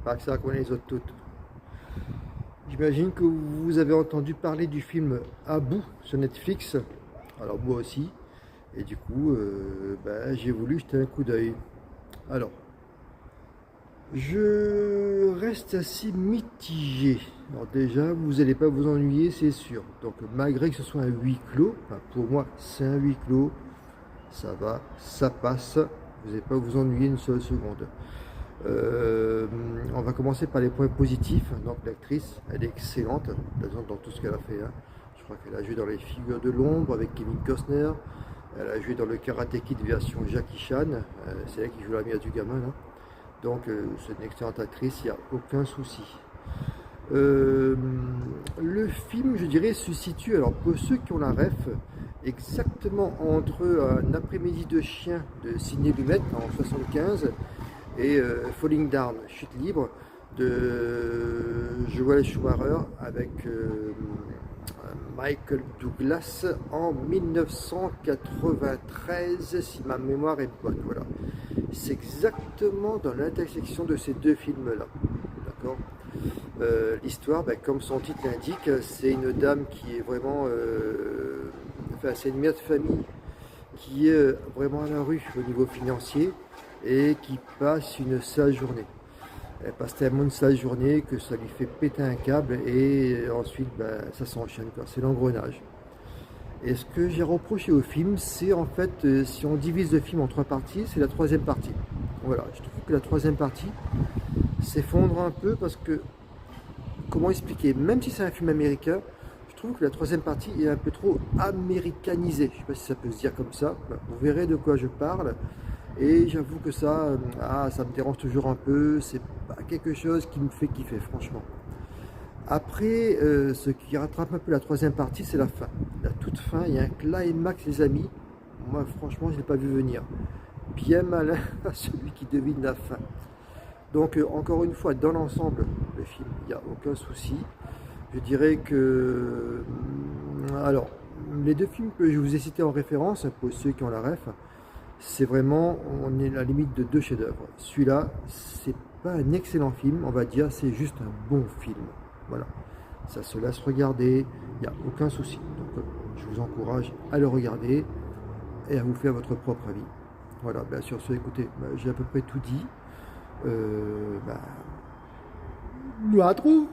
Pas que ça qu'on les autres toutes. J'imagine que vous avez entendu parler du film À bout sur Netflix. Alors moi aussi. Et du coup, j'ai voulu jeter un coup d'œil. Alors, je reste assez mitigé. Alors déjà, vous n'allez pas vous ennuyer, c'est sûr. Donc malgré que ce soit un huis clos, enfin, pour moi c'est un huis clos, ça va, ça passe. Vous n'allez pas vous ennuyer une seule seconde. On va commencer par les points positifs. Donc l'actrice, elle est excellente dans tout ce qu'elle a fait, hein. Je crois qu'elle a joué dans Les Figures de l'ombre avec Kevin Costner. Elle a joué dans le Karate Kid version Jackie Chan. C'est elle qui joue la mère du gamin, là. Donc c'est une excellente actrice, il n'y a aucun souci. Le film, je dirais, se situe, alors pour ceux qui ont la ref, exactement entre Un après-midi de chien de Sidney Lumet en 75 et Falling Down, Chute libre de Joel Schumacher avec Michael Douglas en 1993, si ma mémoire est bonne. Voilà. C'est exactement dans l'intersection de ces deux films-là. D'accord. L'histoire, comme son titre l'indique, c'est une dame qui est vraiment... enfin, c'est une mère de famille qui est vraiment à la rue au niveau financier et qui passe une sale journée. Elle passe tellement une sale journée que ça lui fait péter un câble et ensuite ça s'enchaîne. C'est l'engrenage. Et ce que j'ai reproché au film, c'est en fait, si on divise le film en trois parties, c'est la troisième partie. Voilà, je trouve que la troisième partie s'effondre un peu parce que, comment expliquer, même si c'est un film américain, je trouve que la troisième partie est un peu trop américanisée. Je ne sais pas si ça peut se dire comme ça. Vous verrez de quoi je parle. Et j'avoue que ça me dérange toujours un peu. C'est pas quelque chose qui me fait kiffer, franchement. Après, ce qui rattrape un peu la troisième partie, c'est la fin. La toute fin, il y a un climax, les amis. Moi, franchement, je ne l'ai pas vu venir. Bien malin à celui qui devine la fin. Donc, encore une fois, dans l'ensemble, le film, il n'y a aucun souci. Je dirais que... Alors, les deux films que je vous ai cités en référence, pour ceux qui ont la ref, c'est vraiment, on est à la limite de deux chefs-d'œuvre. Celui-là, c'est pas un excellent film, on va dire, c'est juste un bon film. Voilà, ça se laisse regarder, il n'y a aucun souci. Donc, je vous encourage à le regarder et à vous faire votre propre avis. Voilà, sur ce, écoutez, j'ai à peu près tout dit. À trouve.